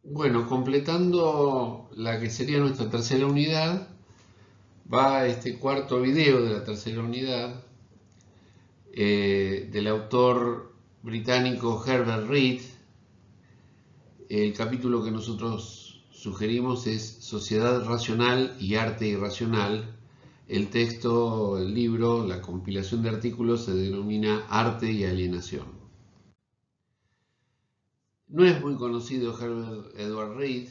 Bueno, completando la que sería nuestra tercera unidad, va este cuarto video de la tercera unidad del autor británico Herbert Reed. El capítulo que nosotros sugerimos es Sociedad Racional y Arte Irracional. El texto, el libro, la compilación de artículos se denomina Arte y Alienación. No es muy conocido Herbert Edward Reed,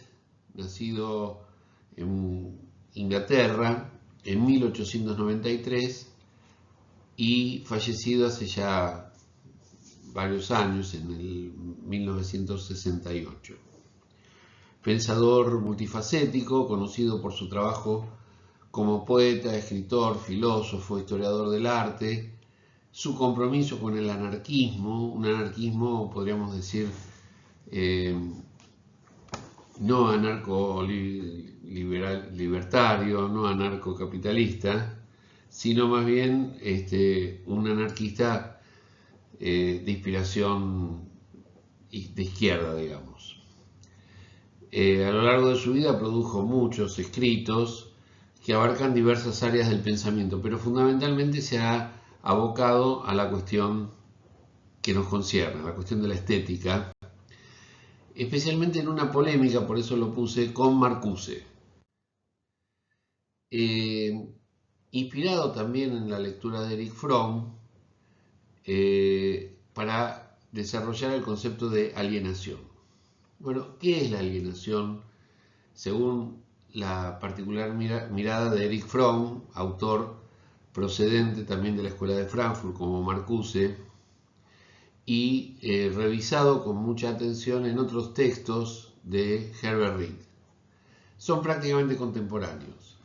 nacido en Inglaterra en 1893 y fallecido hace ya varios años, en el 1968. Pensador multifacético, conocido por su trabajo como poeta, escritor, filósofo, historiador del arte, su compromiso con el anarquismo, un anarquismo, podríamos decir, eh, no anarco-libertario, no anarcocapitalista, sino más bien un anarquista de inspiración de izquierda, digamos. A lo largo de su vida produjo muchos escritos que abarcan diversas áreas del pensamiento, pero fundamentalmente se ha abocado a la cuestión que nos concierne, la cuestión de la estética, especialmente en una polémica, por eso lo puse, con Marcuse. Eh, Inspirado también en la lectura de Erich Fromm, para desarrollar el concepto de alienación. Bueno, ¿qué es la alienación? Según la particular mirada de Erich Fromm, autor procedente también de la Escuela de Frankfurt como Marcuse, y revisado con mucha atención en otros textos de Herbert Reed. Son prácticamente contemporáneos.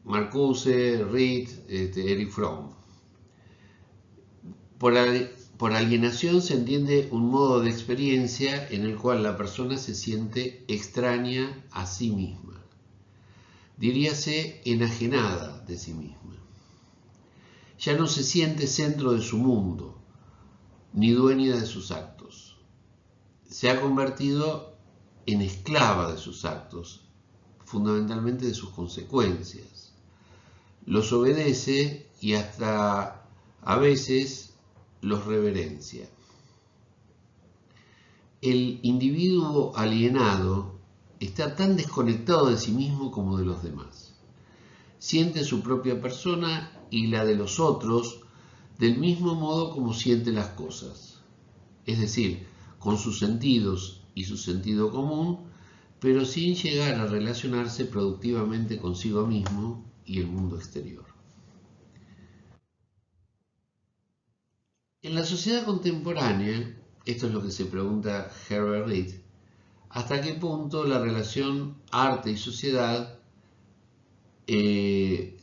Marcuse, Reed, Erich Fromm. Por, por alienación se entiende un modo de experiencia en el cual la persona se siente extraña a sí misma, diríase enajenada de sí misma. Ya no se siente centro de su mundo, ni dueña de sus actos. Se ha convertido en esclava de sus actos, fundamentalmente de sus consecuencias. Los obedece y hasta a veces los reverencia. El individuo alienado está tan desconectado de sí mismo como de los demás. Siente su propia persona y la de los otros del mismo modo como siente las cosas, es decir, con sus sentidos y su sentido común, pero sin llegar a relacionarse productivamente consigo mismo y el mundo exterior. En la sociedad contemporánea, esto es lo que se pregunta Herbert Reed, ¿hasta qué punto la relación arte y sociedad es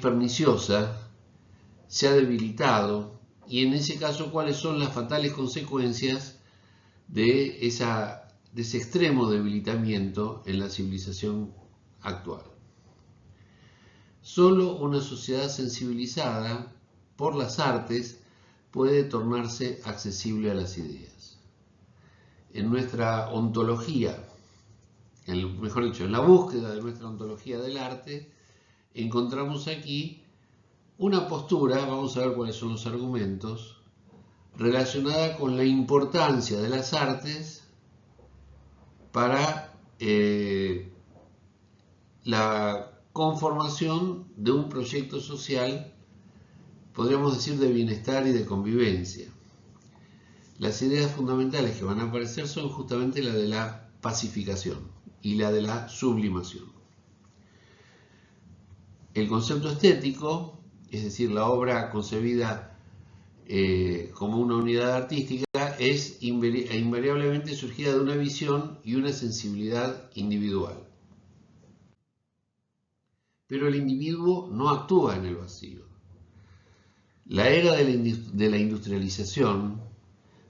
perniciosa, se ha debilitado, y en ese caso cuáles son las fatales consecuencias de ese extremo debilitamiento en la civilización actual? Solo una sociedad sensibilizada por las artes puede tornarse accesible a las ideas. En nuestra ontología, mejor dicho, en la búsqueda de nuestra ontología del arte, encontramos aquí una postura, vamos a ver cuáles son los argumentos, relacionada con la importancia de las artes para la conformación de un proyecto social, podríamos decir, de bienestar y de convivencia. Las ideas fundamentales que van a aparecer son justamente la de la pacificación y la de la sublimación. El concepto estético, es decir, la obra concebida como una unidad artística, es invariablemente surgida de una visión y una sensibilidad individual. Pero el individuo no actúa en el vacío. La era de la industrialización,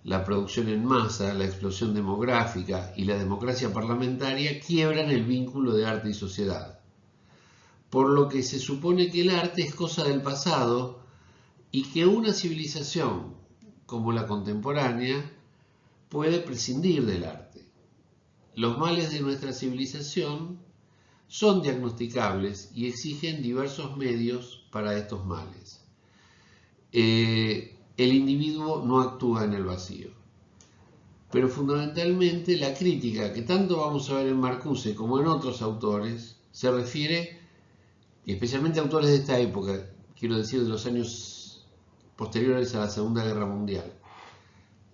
la producción en masa, la explosión demográfica y la democracia parlamentaria quiebran el vínculo de arte y sociedad, por lo que se supone que el arte es cosa del pasado y que una civilización como la contemporánea puede prescindir del arte. Los males de nuestra civilización son diagnosticables y exigen diversos medios para estos males. El individuo no actúa en el vacío. Pero fundamentalmente la crítica que tanto vamos a ver en Marcuse como en otros autores se refiere, y especialmente a autores de esta época, quiero decir de los años posteriores a la Segunda Guerra Mundial,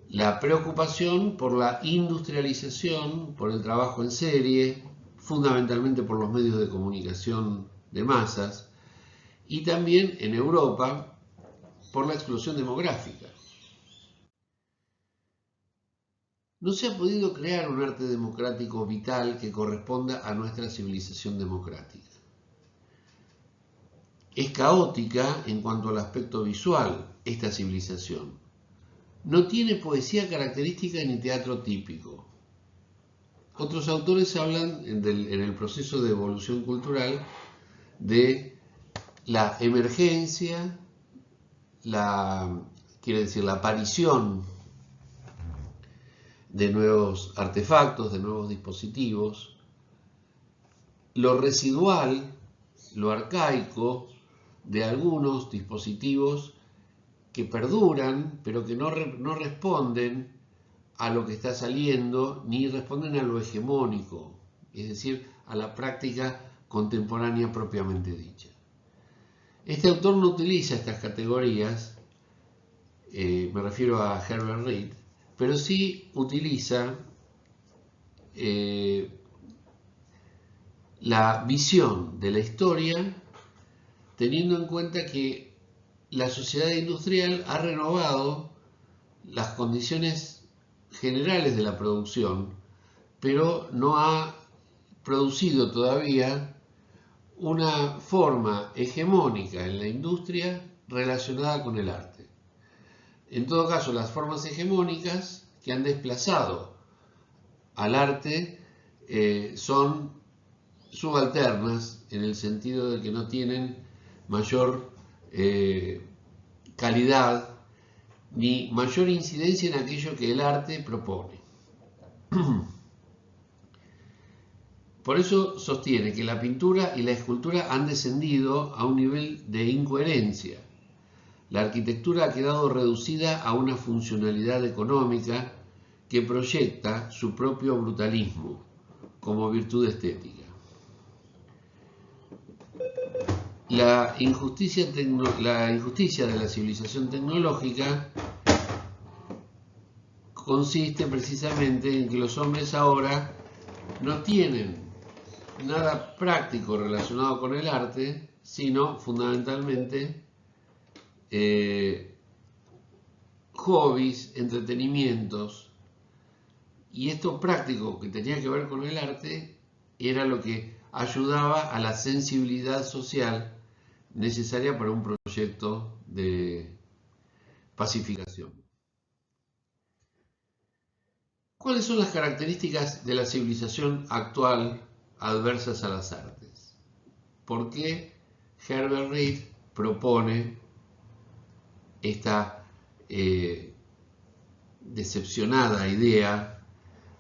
la preocupación por la industrialización, por el trabajo en serie, fundamentalmente por los medios de comunicación de masas, y también en Europa por la explosión demográfica. No se ha podido crear un arte democrático vital que corresponda a nuestra civilización democrática. Es caótica en cuanto al aspecto visual esta civilización. No tiene poesía característica ni teatro típico. Otros autores hablan en el proceso de evolución cultural de la emergencia, la aparición de nuevos artefactos, de nuevos dispositivos, lo residual, lo arcaico de algunos dispositivos que perduran, pero que no responden a lo que está saliendo, ni responden a lo hegemónico, es decir, a la práctica contemporánea propiamente dicha. Este autor no utiliza estas categorías, me refiero a Herbert Reed, pero sí utiliza la visión de la historia teniendo en cuenta que la sociedad industrial ha renovado las condiciones generales de la producción, pero no ha producido todavía una forma hegemónica en la industria relacionada con el arte. En todo caso, las formas hegemónicas que han desplazado al arte son subalternas en el sentido de que no tienen mayor calidad ni mayor incidencia en aquello que el arte propone. Por eso sostiene que la pintura y la escultura han descendido a un nivel de incoherencia. La arquitectura ha quedado reducida a una funcionalidad económica que proyecta su propio brutalismo como virtud estética. La injusticia de la civilización tecnológica consiste precisamente en que los hombres ahora no tienen nada práctico relacionado con el arte, sino fundamentalmente hobbies, entretenimientos, y esto práctico que tenía que ver con el arte era lo que ayudaba a la sensibilidad social necesaria para un proyecto de pacificación. ¿Cuáles son las características de la civilización actual adversas a las artes? ¿Por qué Herbert Reed propone esta decepcionada idea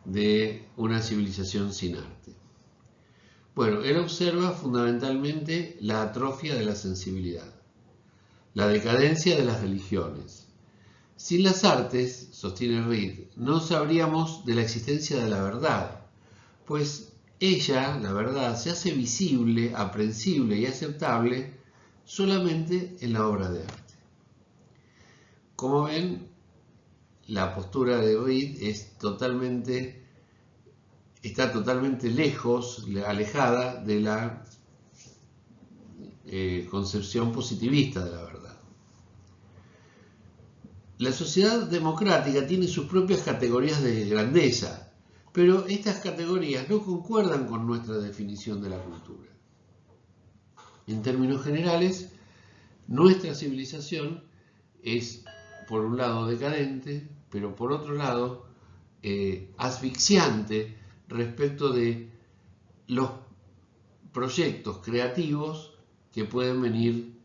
de una civilización sin arte? Bueno, él observa fundamentalmente la atrofia de la sensibilidad, la decadencia de las religiones. Sin las artes, sostiene Reed, no sabríamos de la existencia de la verdad, pues ella, la verdad, se hace visible, aprehensible y aceptable solamente en la obra de arte. Como ven, la postura de Reed está totalmente lejos, alejada de la concepción positivista de la verdad. La sociedad democrática tiene sus propias categorías de grandeza, pero estas categorías no concuerdan con nuestra definición de la cultura. En términos generales, nuestra civilización es, por un lado, decadente, pero por otro lado, asfixiante respecto de los proyectos creativos que pueden venir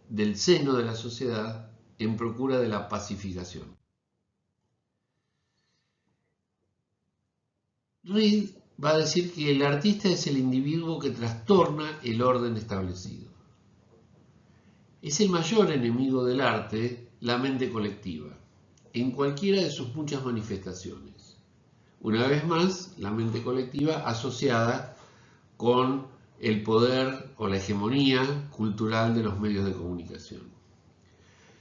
del seno de la sociedad en procura de la pacificación. Reed va a decir que el artista es el individuo que trastorna el orden establecido. Es el mayor enemigo del arte, la mente colectiva, en cualquiera de sus muchas manifestaciones. Una vez más, la mente colectiva asociada con el poder o la hegemonía cultural de los medios de comunicación.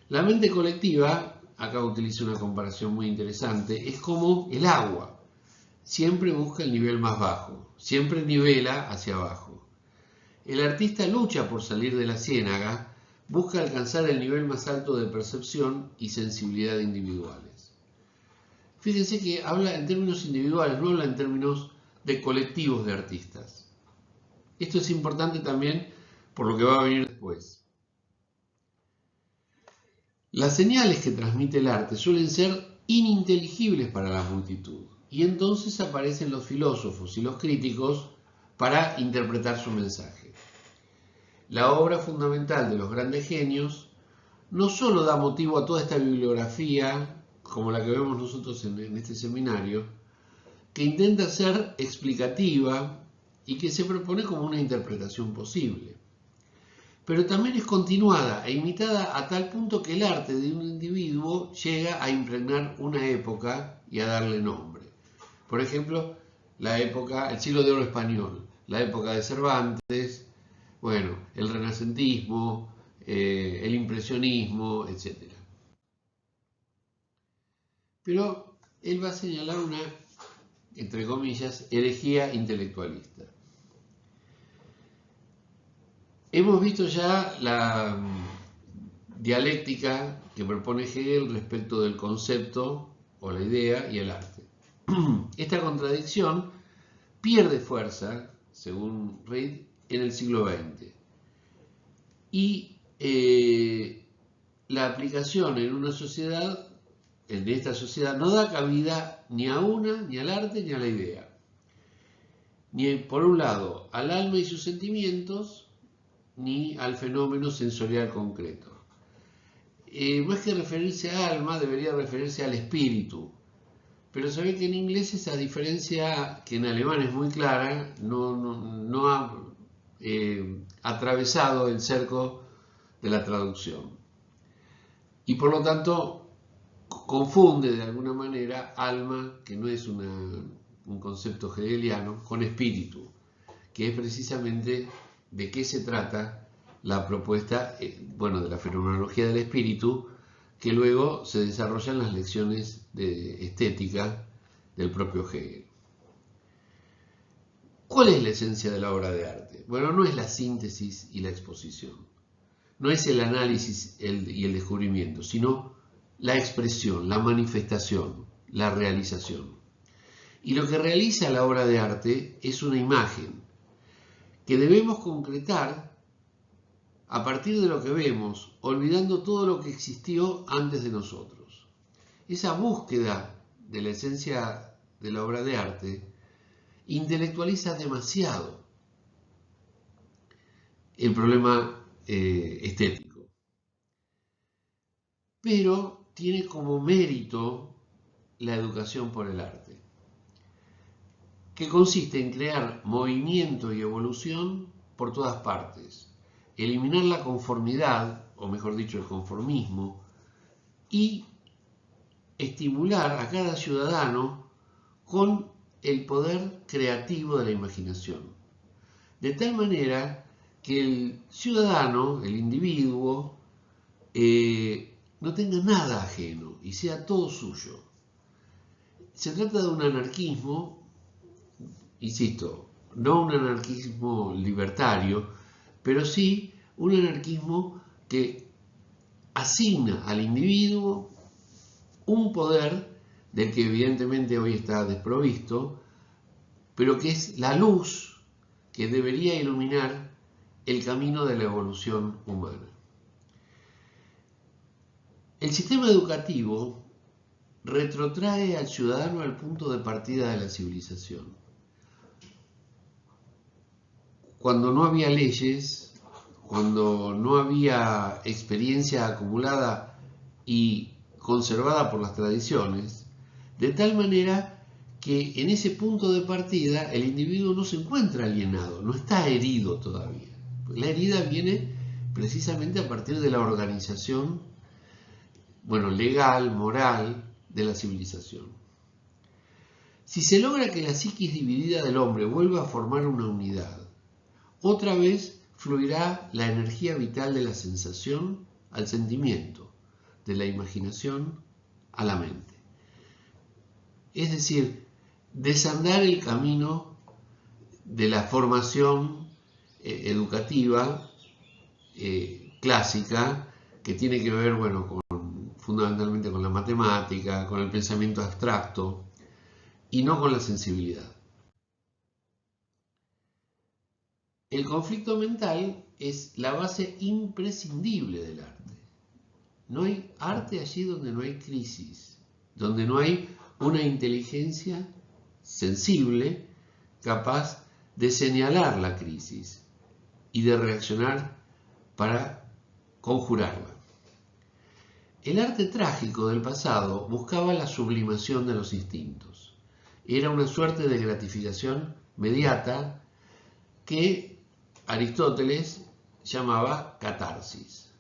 La mente colectiva, acá utilizo una comparación muy interesante, es como el agua. Siempre busca el nivel más bajo, siempre nivela hacia abajo. El artista lucha por salir de la ciénaga, busca alcanzar el nivel más alto de percepción y sensibilidad individuales. Fíjense que habla en términos individuales, no habla en términos de colectivos de artistas. Esto es importante también por lo que va a venir después. Las señales que transmite el arte suelen ser ininteligibles para la multitud, y entonces aparecen los filósofos y los críticos para interpretar su mensaje. La obra fundamental de los grandes genios no solo da motivo a toda esta bibliografía, como la que vemos nosotros en este seminario, que intenta ser explicativa y que se propone como una interpretación posible, pero también es continuada e imitada a tal punto que el arte de un individuo llega a impregnar una época y a darle nombre. Por ejemplo, el siglo de oro español, la época de Cervantes, bueno, el renacentismo, el impresionismo, etc. Pero él va a señalar una, entre comillas, herejía intelectualista. Hemos visto ya la dialéctica que propone Hegel respecto del concepto o la idea y el arte. Esta contradicción pierde fuerza, según Reed, en el siglo XX. Y la aplicación en esta sociedad, no da cabida ni a una, ni al arte, ni a la idea. Ni por un lado al alma y sus sentimientos, ni al fenómeno sensorial concreto. Más que referirse a alma, debería referirse al espíritu. Pero se ve que en inglés esa diferencia, que en alemán es muy clara, no ha atravesado el cerco de la traducción. Y por lo tanto confunde de alguna manera alma, que no es un concepto hegeliano, con espíritu, que es precisamente de qué se trata la propuesta, de la fenomenología del espíritu, que luego se desarrolla en las lecciones de estética del propio Hegel. ¿Cuál es la esencia de la obra de arte? Bueno, no es la síntesis y la exposición, no es el análisis y el descubrimiento, sino la expresión, la manifestación, la realización. Y lo que realiza la obra de arte es una imagen que debemos concretar a partir de lo que vemos, olvidando todo lo que existió antes de nosotros. Esa búsqueda de la esencia de la obra de arte intelectualiza demasiado el problema estético, pero tiene como mérito la educación por el arte, que consiste en crear movimiento y evolución por todas partes, eliminar la conformidad, o mejor dicho, el conformismo, y estimular a cada ciudadano con el poder creativo de la imaginación. De tal manera que el ciudadano, el individuo, no tenga nada ajeno y sea todo suyo. Se trata de un anarquismo, insisto, no un anarquismo libertario, pero sí un anarquismo que asigna al individuo un poder del que evidentemente hoy está desprovisto, pero que es la luz que debería iluminar el camino de la evolución humana. El sistema educativo retrotrae al ciudadano al punto de partida de la civilización. Cuando no había leyes, cuando no había experiencia acumulada y conservada por las tradiciones, de tal manera que en ese punto de partida el individuo no se encuentra alienado, no está herido todavía. La herida viene precisamente a partir de la organización, legal, moral, de la civilización. Si se logra que la psiquis dividida del hombre vuelva a formar una unidad, otra vez fluirá la energía vital de la sensación al sentimiento, de la imaginación a la mente. Es decir, desandar el camino de la formación educativa clásica, que tiene que ver, fundamentalmente con la matemática, con el pensamiento abstracto, y no con la sensibilidad. El conflicto mental es la base imprescindible del arte. No hay arte allí donde no hay crisis, donde no hay una inteligencia sensible capaz de señalar la crisis y de reaccionar para conjurarla. El arte trágico del pasado buscaba la sublimación de los instintos. Era una suerte de gratificación mediata que Aristóteles llamaba catarsis.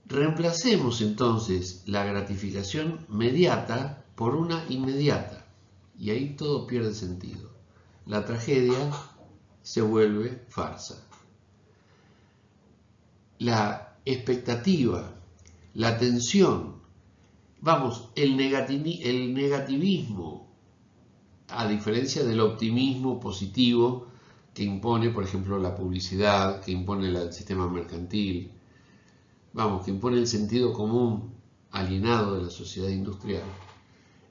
Reemplacemos entonces la gratificación mediata por una inmediata, y ahí todo pierde sentido. La tragedia se vuelve farsa. La expectativa, la tensión, el negativismo, a diferencia del optimismo positivo que impone, por ejemplo, la publicidad, que impone el sistema mercantil, que impone el sentido común alienado de la sociedad industrial,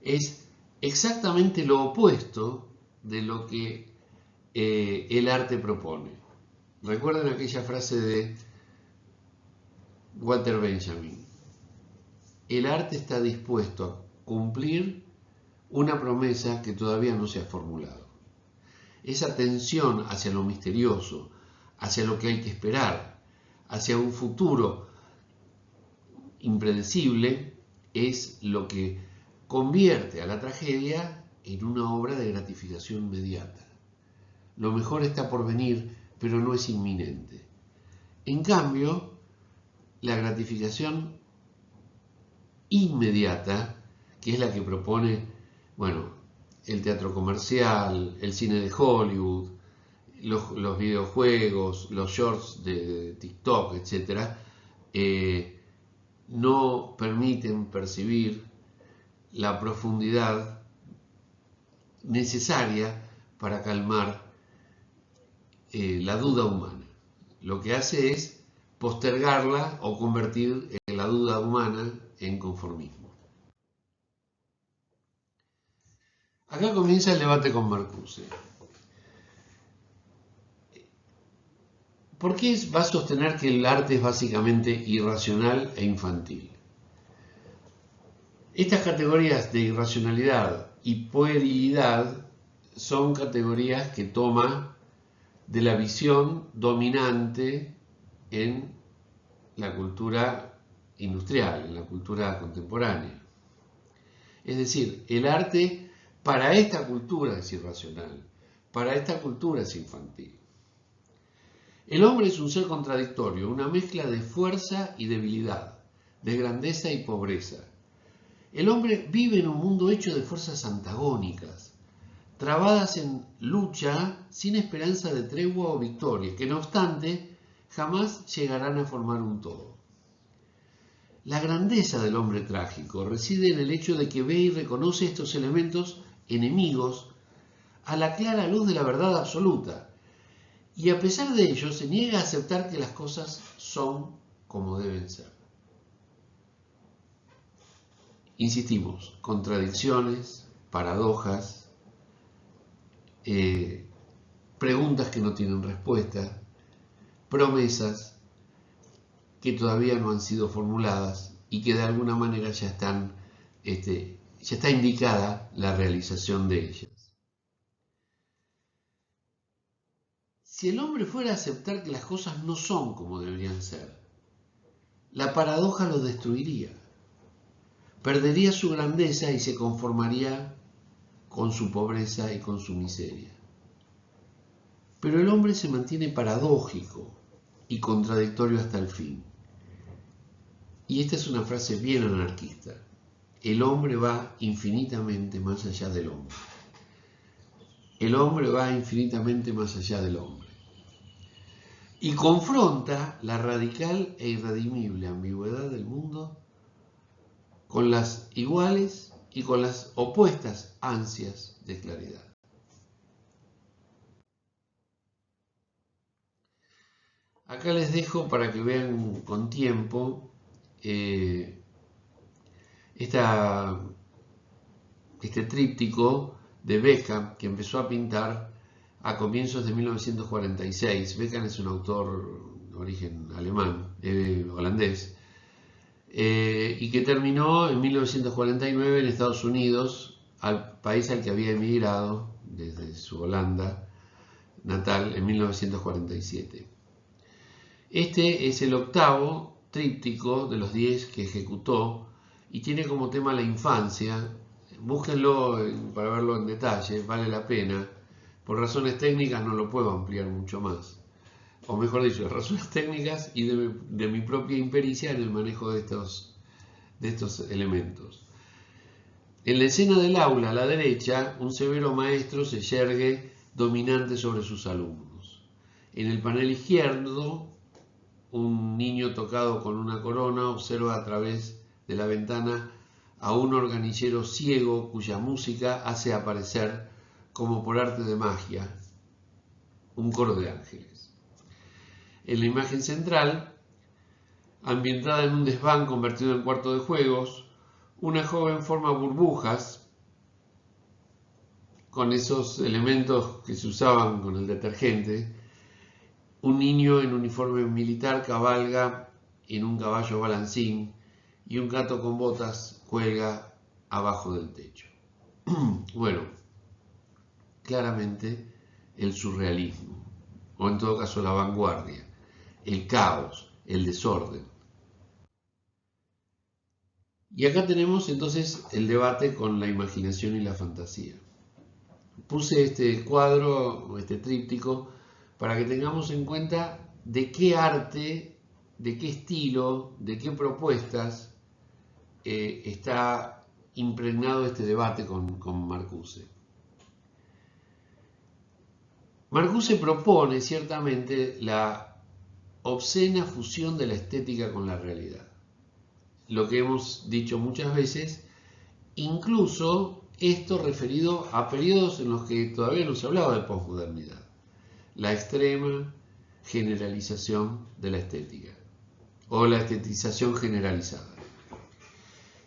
es exactamente lo opuesto de lo que el arte propone. ¿Recuerdan aquella frase de Walter Benjamin? El arte está dispuesto a cumplir una promesa que todavía no se ha formulado. Esa tensión hacia lo misterioso, hacia lo que hay que esperar, hacia un futuro impredecible, es lo que convierte a la tragedia en una obra de gratificación inmediata. Lo mejor está por venir, pero no es inminente. En cambio, la gratificación inmediata, que es la que propone, el teatro comercial, el cine de Hollywood, los videojuegos, los shorts de TikTok, etc., no permiten percibir la profundidad necesaria para calmar la duda humana. Lo que hace es postergarla o convertir la duda humana en conformismo. Acá comienza el debate con Marcuse. ¿Por qué va a sostener que el arte es básicamente irracional e infantil? Estas categorías de irracionalidad y puerilidad son categorías que toma de la visión dominante en la cultura industrial, en la cultura contemporánea. Es decir, el arte para esta cultura es irracional, para esta cultura es infantil. El hombre es un ser contradictorio, una mezcla de fuerza y debilidad, de grandeza y pobreza. El hombre vive en un mundo hecho de fuerzas antagónicas, trabadas en lucha sin esperanza de tregua o victoria, que no obstante jamás llegarán a formar un todo. La grandeza del hombre trágico reside en el hecho de que ve y reconoce estos elementos enemigos a la clara luz de la verdad absoluta, y a pesar de ello se niega a aceptar que las cosas son como deben ser. Insistimos, contradicciones, paradojas, preguntas que no tienen respuesta, promesas que todavía no han sido formuladas y que de alguna manera ya está indicada la realización de ellas. Si el hombre fuera a aceptar que las cosas no son como deberían ser, la paradoja lo destruiría. Perdería su grandeza y se conformaría con su pobreza y con su miseria. Pero el hombre se mantiene paradójico y contradictorio hasta el fin. Y esta es una frase bien anarquista. El hombre va infinitamente más allá del hombre. El hombre va infinitamente más allá del hombre. Y confronta la radical e irredimible ambigüedad del mundo con las iguales y con las opuestas ansias de claridad. Acá les dejo para que vean con tiempo este tríptico de Beckham que empezó a pintar a comienzos de 1946. Beckham es un autor de origen alemán, holandés, y que terminó en 1949 en Estados Unidos, al país al que había emigrado desde su Holanda natal en 1947. Este es el octavo tríptico de los 10 que ejecutó y tiene como tema la infancia. Búsquenlo para verlo en detalle, vale la pena. Por razones técnicas no lo puedo ampliar mucho más. O mejor dicho, razones técnicas y de mi propia impericia en el manejo de estos elementos. En la escena del aula a la derecha, un severo maestro se yergue dominante sobre sus alumnos. En el panel izquierdo, un niño tocado con una corona observa a través de la ventana a un organillero ciego cuya música hace aparecer, como por arte de magia, un coro de ángeles. En la imagen central, ambientada en un desván convertido en cuarto de juegos, una joven forma burbujas con esos elementos que se usaban con el detergente. Un niño en uniforme militar cabalga en un caballo balancín y un gato con botas cuelga abajo del techo. Bueno, claramente el surrealismo, o en todo caso la vanguardia, el caos, el desorden. Y acá tenemos entonces el debate con la imaginación y la fantasía. Puse este cuadro, este tríptico, para que tengamos en cuenta de qué arte, de qué estilo, de qué propuestas está impregnado este debate con Marcuse. Marcuse propone ciertamente la obscena fusión de la estética con la realidad. Lo que hemos dicho muchas veces, incluso esto referido a periodos en los que todavía no se hablaba de posmodernidad. La extrema generalización de la estética o la estetización generalizada.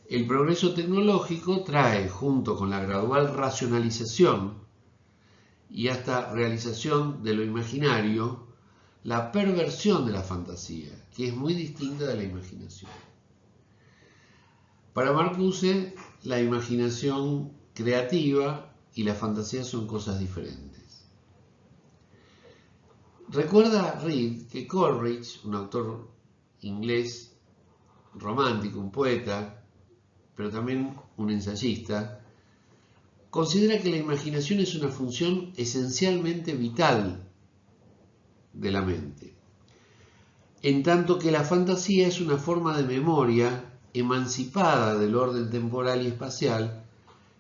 El progreso tecnológico trae, junto con la gradual racionalización y hasta realización de lo imaginario, la perversión de la fantasía, que es muy distinta de la imaginación. Para Marcuse, la imaginación creativa y la fantasía son cosas diferentes. Recuerda Reed que Coleridge, un autor inglés romántico, un poeta, pero también un ensayista, considera que la imaginación es una función esencialmente vital de la mente, en tanto que la fantasía es una forma de memoria emancipada del orden temporal y espacial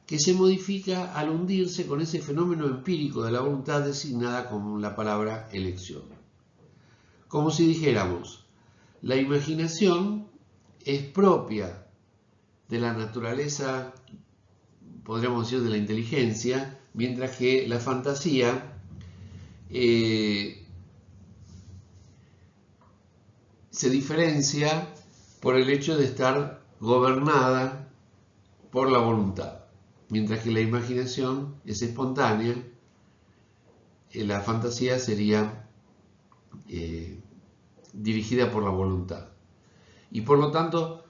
que se modifica al hundirse con ese fenómeno empírico de la voluntad designada como la palabra elección. Como si dijéramos, la imaginación es propia de la naturaleza, podríamos decir, de la inteligencia, mientras que la fantasía se diferencia por el hecho de estar gobernada por la voluntad. Mientras que la imaginación es espontánea, la fantasía sería dirigida por la voluntad. Y por lo tanto,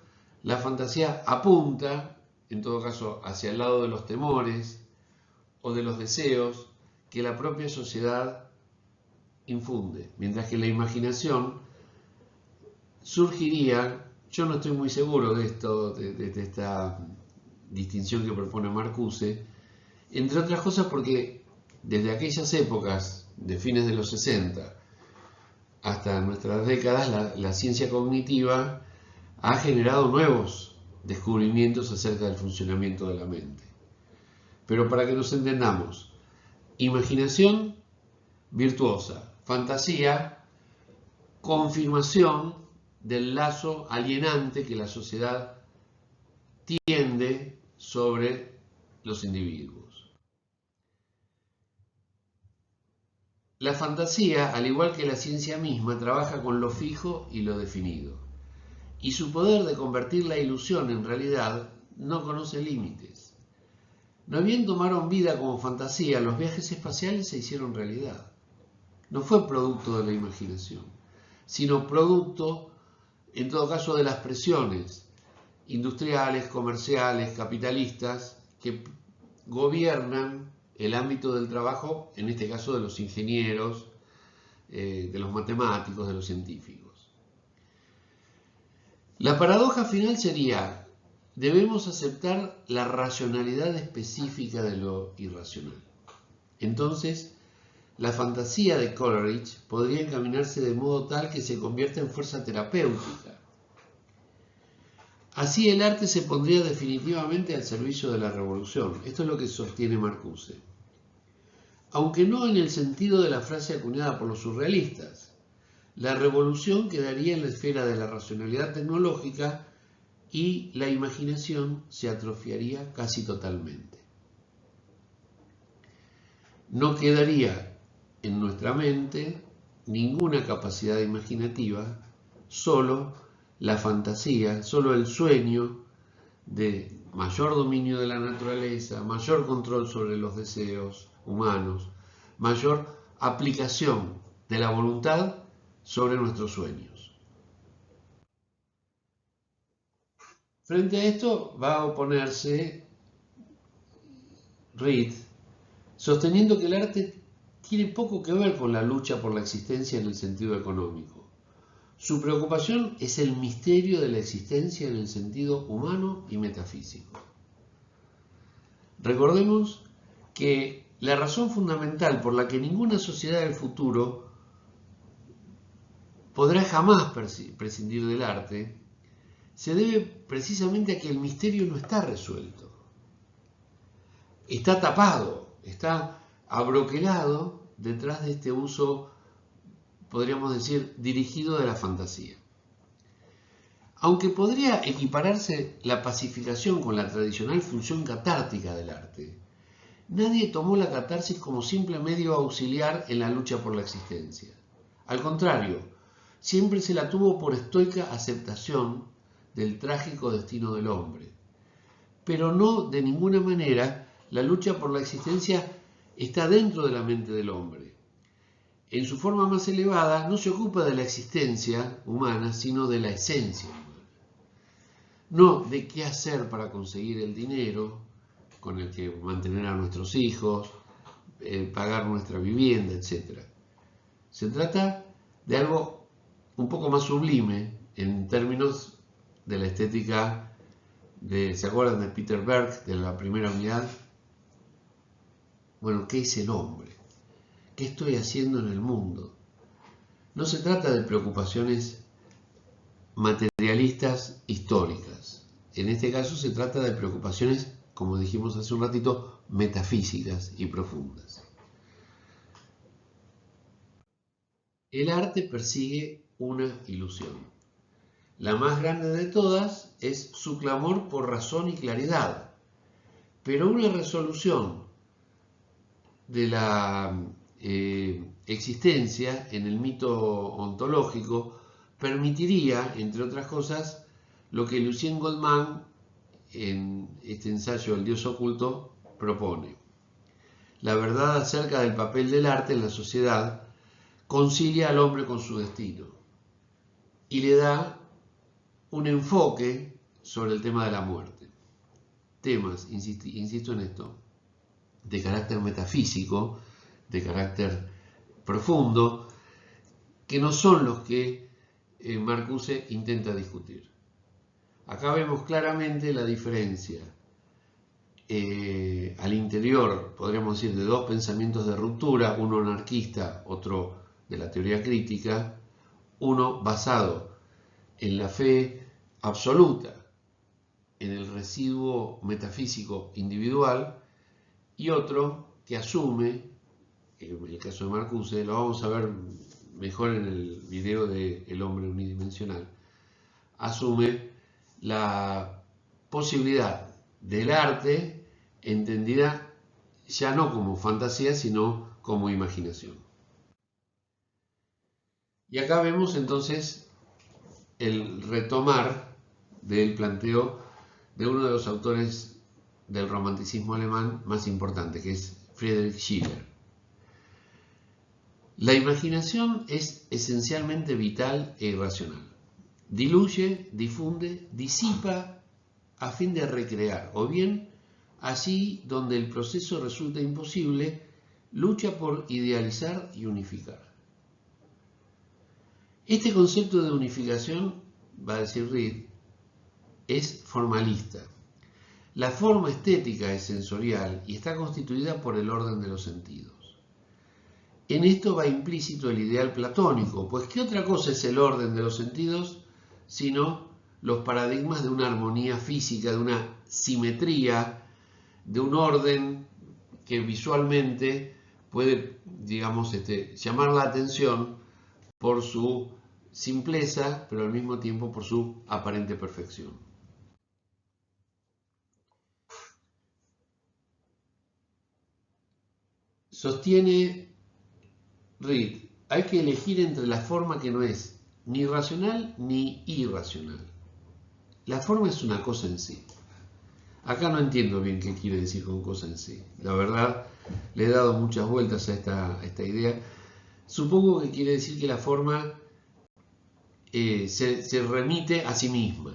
la fantasía apunta, en todo caso, hacia el lado de los temores o de los deseos que la propia sociedad infunde. Mientras que la imaginación surgiría, yo no estoy muy seguro de esto, de esta distinción que propone Marcuse, Entre otras cosas porque desde aquellas épocas de fines de los 60 hasta nuestras décadas, la ciencia cognitiva ha generado nuevos descubrimientos acerca del funcionamiento de la mente. Pero para que nos entendamos, imaginación virtuosa, fantasía, confirmación del lazo alienante que la sociedad tiende sobre los individuos. La fantasía, al igual que la ciencia misma, trabaja con lo fijo y lo definido, y su poder de convertir la ilusión en realidad no conoce límites. No bien tomaron vida como fantasía, los viajes espaciales se hicieron realidad. No fue producto de la imaginación, sino producto, en todo caso, de las presiones industriales, comerciales, capitalistas, que gobiernan el ámbito del trabajo, en este caso de los ingenieros, de los matemáticos, de los científicos. La paradoja final sería: debemos aceptar la racionalidad específica de lo irracional. Entonces, la fantasía de Coleridge podría encaminarse de modo tal que se convierta en fuerza terapéutica. Así el arte se pondría definitivamente al servicio de la revolución. Esto es lo que sostiene Marcuse. Aunque no en el sentido de la frase acuñada por los surrealistas. La revolución quedaría en la esfera de la racionalidad tecnológica y la imaginación se atrofiaría casi totalmente. No quedaría en nuestra mente ninguna capacidad imaginativa, solo la fantasía, solo el sueño de mayor dominio de la naturaleza, mayor control sobre los deseos humanos, mayor aplicación de la voluntad sobre nuestros sueños. Frente a esto va a oponerse Reed, sosteniendo que el arte tiene poco que ver con la lucha por la existencia en el sentido económico. Su preocupación es el misterio de la existencia en el sentido humano y metafísico. Recordemos que la razón fundamental por la que ninguna sociedad del futuro podrá jamás prescindir del arte se debe precisamente a que el misterio no está resuelto. Está tapado, está abroquelado detrás de este uso, podríamos decir, dirigido de la fantasía. Aunque podría equipararse la pacificación con la tradicional función catártica del arte, nadie tomó la catarsis como simple medio auxiliar en la lucha por la existencia. Al contrario, siempre se la tuvo por estoica aceptación del trágico destino del hombre. Pero no de ninguna manera la lucha por la existencia está dentro de la mente del hombre. En su forma más elevada no se ocupa de la existencia humana, sino de la esencia humana. No de qué hacer para conseguir el dinero con el que mantener a nuestros hijos, pagar nuestra vivienda, etc. Se trata de algo un poco más sublime en términos de la estética ¿se acuerdan de Peter Berg, de la primera unidad? Bueno, ¿qué es el hombre? ¿Qué estoy haciendo en el mundo? No se trata de preocupaciones materialistas históricas. En este caso se trata de preocupaciones, como dijimos hace un ratito, metafísicas y profundas. El arte persigue una ilusión. La más grande de todas es su clamor por razón y claridad, pero una resolución de la existencia en el mito ontológico permitiría, entre otras cosas, lo que Lucien Goldman en este ensayo El Dios oculto propone. La verdad acerca del papel del arte en la sociedad concilia al hombre con su destino y le da un enfoque sobre el tema de la muerte. Temas, insisto en esto, de carácter metafísico, de carácter profundo, que no son los que Marcuse intenta discutir. Acá vemos claramente la diferencia al interior, podríamos decir, de dos pensamientos de ruptura, uno anarquista, otro de la teoría crítica, uno basado en la fe absoluta, en el residuo metafísico individual, y otro que asume, en el caso de Marcuse, lo vamos a ver mejor en el video de El hombre unidimensional, asume la posibilidad del arte entendida ya no como fantasía, sino como imaginación. Y acá vemos entonces el retomar del planteo de uno de los autores del romanticismo alemán más importante, que es Friedrich Schiller. La imaginación es esencialmente vital e irracional. Diluye, difunde, disipa a fin de recrear, o bien, allí donde el proceso resulta imposible, lucha por idealizar y unificar. Este concepto de unificación, va a decir Reed, es formalista. La forma estética es sensorial y está constituida por el orden de los sentidos. En esto va implícito el ideal platónico, pues ¿qué otra cosa es el orden de los sentidos sino los paradigmas de una armonía física, de una simetría, de un orden que visualmente puede, digamos, llamar la atención por su simpleza, pero al mismo tiempo por su aparente perfección. Sostiene Reed, hay que elegir entre la forma que no es ni racional ni irracional. La forma es una cosa en sí. Acá no entiendo bien qué quiere decir con cosa en sí. La verdad, le he dado muchas vueltas a esta idea. Supongo que quiere decir que la forma se remite a sí misma,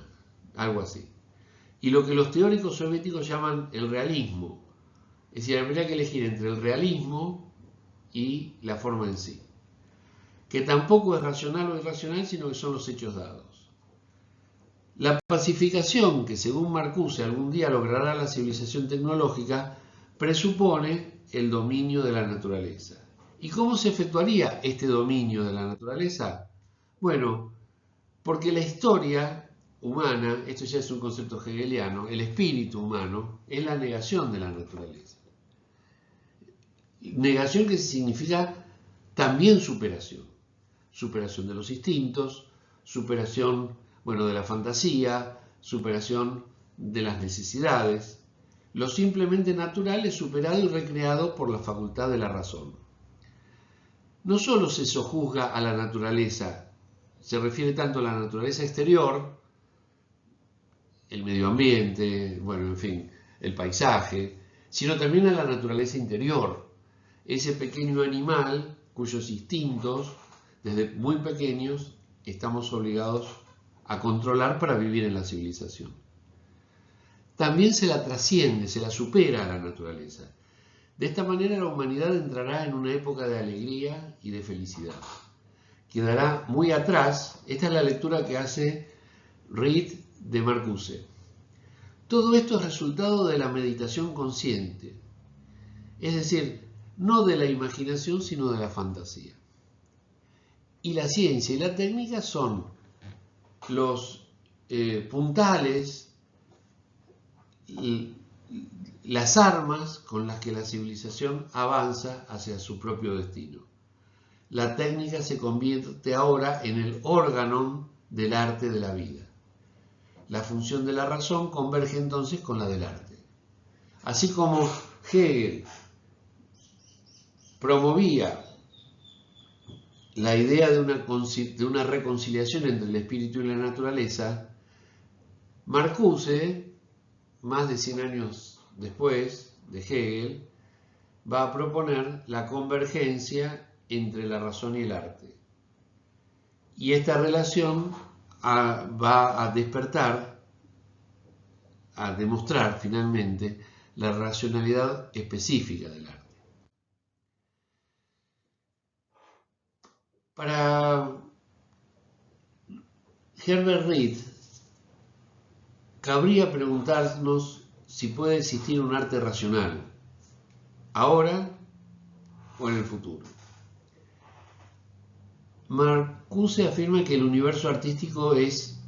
algo así. Y lo que los teóricos soviéticos llaman el realismo. Es decir, habría que elegir entre el realismo y la forma en sí, que tampoco es racional o irracional, sino que son los hechos dados. La pacificación, que según Marcuse algún día logrará la civilización tecnológica, presupone el dominio de la naturaleza. ¿Y cómo se efectuaría este dominio de la naturaleza? Bueno, porque la historia humana, esto ya es un concepto hegeliano, el espíritu humano es la negación de la naturaleza. Negación que significa también superación. Superación de los instintos, superación, de la fantasía, superación de las necesidades. Lo simplemente natural es superado y recreado por la facultad de la razón. No solo se sojuzga a la naturaleza, se refiere tanto a la naturaleza exterior, el medio ambiente, el paisaje, sino también a la naturaleza interior, ese pequeño animal cuyos instintos, desde muy pequeños, estamos obligados a controlar para vivir en la civilización. También se la trasciende, se la supera a la naturaleza. De esta manera la humanidad entrará en una época de alegría y de felicidad. Quedará muy atrás, esta es la lectura que hace Reed de Marcuse. Todo esto es resultado de la meditación consciente, es decir, no de la imaginación, sino de la fantasía. Y la ciencia y la técnica son los puntales, las armas con las que la civilización avanza hacia su propio destino. La técnica se convierte ahora en el órgano del arte de la vida. La función de la razón converge entonces con la del arte. Así como Hegel promovía la idea de una reconciliación entre el espíritu y la naturaleza, Marcuse, más de 100 años después de Hegel, va a proponer la convergencia entre la razón y el arte. Y esta relación va a despertar, a demostrar finalmente la racionalidad específica del arte. Para Herbert Reed, cabría preguntarnos si puede existir un arte racional, ahora o en el futuro. Marcuse afirma que el universo artístico es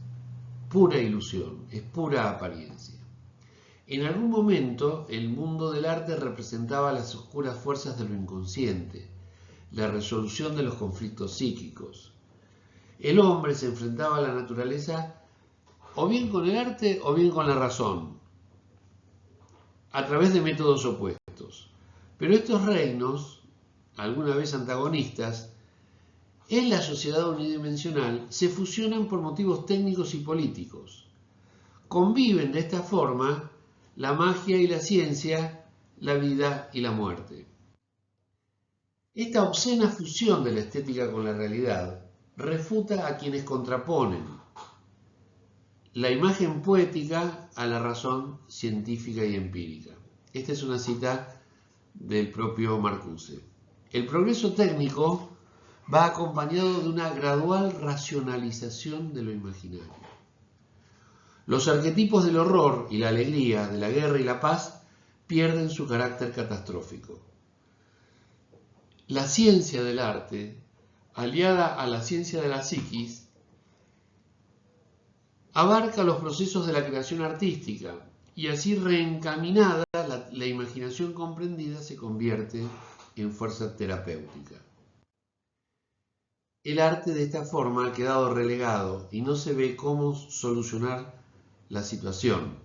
pura ilusión, es pura apariencia. En algún momento, el mundo del arte representaba las oscuras fuerzas de lo inconsciente, la resolución de los conflictos psíquicos. El hombre se enfrentaba a la naturaleza o bien con el arte o bien con la razón, a través de métodos opuestos. Pero estos reinos, alguna vez antagonistas, en la sociedad unidimensional se fusionan por motivos técnicos y políticos. Conviven de esta forma la magia y la ciencia, la vida y la muerte. Esta obscena fusión de la estética con la realidad refuta a quienes contraponen la imagen poética a la razón científica y empírica. Esta es una cita del propio Marcuse. El progreso técnico va acompañado de una gradual racionalización de lo imaginario. Los arquetipos del horror y la alegría, de la guerra y la paz, pierden su carácter catastrófico. La ciencia del arte, aliada a la ciencia de la psiquis, abarca los procesos de la creación artística y así reencaminada la imaginación comprendida se convierte en fuerza terapéutica. El arte de esta forma ha quedado relegado y no se ve cómo solucionar la situación,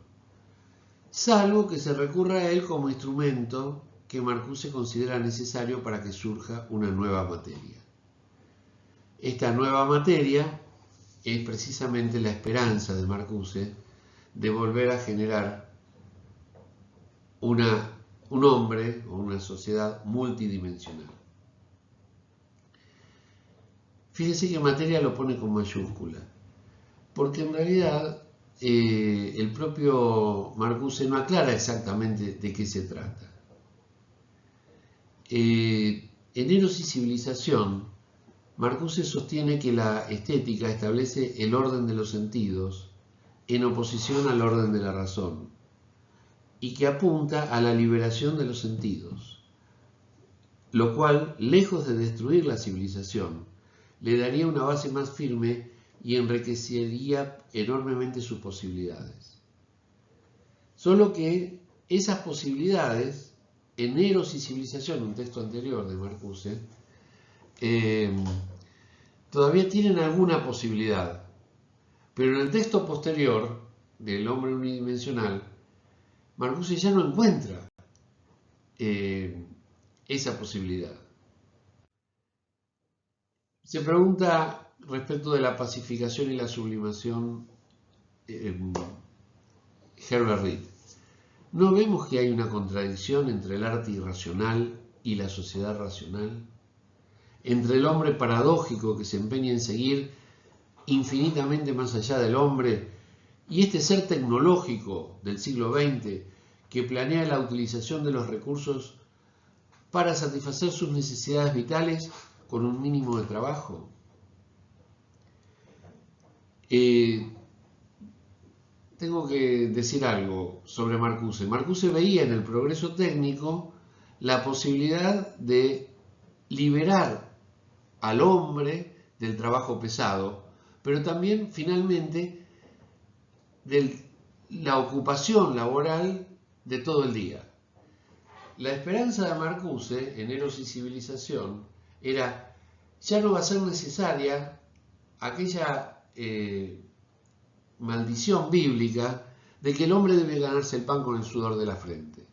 salvo que se recurra a él como instrumento que Marcuse considera necesario para que surja una nueva materia. Esta nueva materia es precisamente la esperanza de Marcuse de volver a generar un hombre o una sociedad multidimensional. Fíjense que materia lo pone con mayúscula, porque en realidad el propio Marcuse no aclara exactamente de qué se trata. En Eros y Civilización, Marcuse sostiene que la estética establece el orden de los sentidos en oposición al orden de la razón y que apunta a la liberación de los sentidos, lo cual, lejos de destruir la civilización, le daría una base más firme y enriquecería enormemente sus posibilidades. Solo que esas posibilidades, en Eros y Civilización, un texto anterior de Marcuse, todavía tienen alguna posibilidad, pero en el texto posterior del hombre unidimensional, Marcuse ya no encuentra esa posibilidad. Se pregunta respecto de la pacificación y la sublimación Herbert Reed. ¿No vemos que hay una contradicción entre el arte irracional y la sociedad racional? Entre el hombre paradójico que se empeña en seguir infinitamente más allá del hombre y este ser tecnológico del siglo XX que planea la utilización de los recursos para satisfacer sus necesidades vitales con un mínimo de trabajo. Tengo que decir algo sobre Marcuse. Marcuse veía en el progreso técnico la posibilidad de liberar al hombre del trabajo pesado, pero también finalmente de la ocupación laboral de todo el día. La esperanza de Marcuse en Eros y Civilización era: ya no va a ser necesaria aquella maldición bíblica de que el hombre debe ganarse el pan con el sudor de la frente,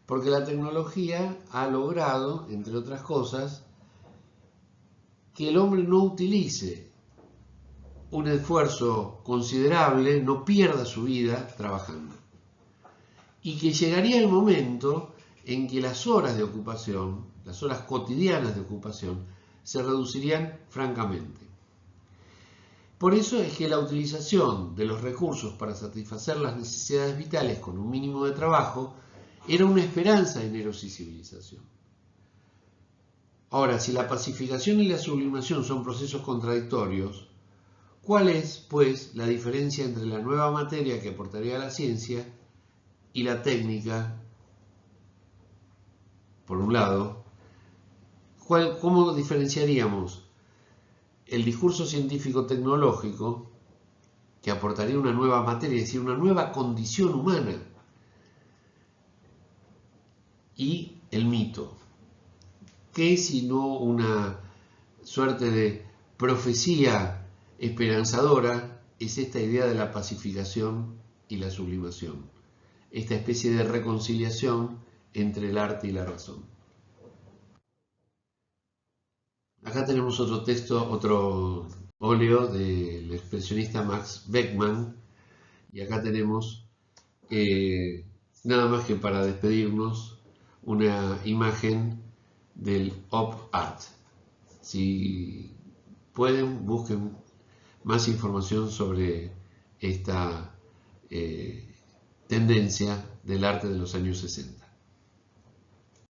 porque la tecnología ha logrado, entre otras cosas, que el hombre no utilice un esfuerzo considerable, no pierda su vida trabajando, y que llegaría el momento en que las horas de ocupación, las horas cotidianas de ocupación, se reducirían francamente. Por eso es que la utilización de los recursos para satisfacer las necesidades vitales con un mínimo de trabajo era una esperanza en Eros y Civilización. Ahora, si la pacificación y la sublimación son procesos contradictorios, ¿cuál es, pues, la diferencia entre la nueva materia que aportaría la ciencia y la técnica, por un lado, ¿cómo diferenciaríamos el discurso científico-tecnológico, que aportaría una nueva materia, es decir, una nueva condición humana, y el mito? ¿Qué sino una suerte de profecía esperanzadora es esta idea de la pacificación y la sublimación? Esta especie de reconciliación entre el arte y la razón. Acá tenemos otro texto, otro óleo del expresionista Max Beckmann, y acá tenemos, nada más que para despedirnos, una imagen del Op Art. Si pueden, busquen más información sobre esta tendencia del arte de los años 60.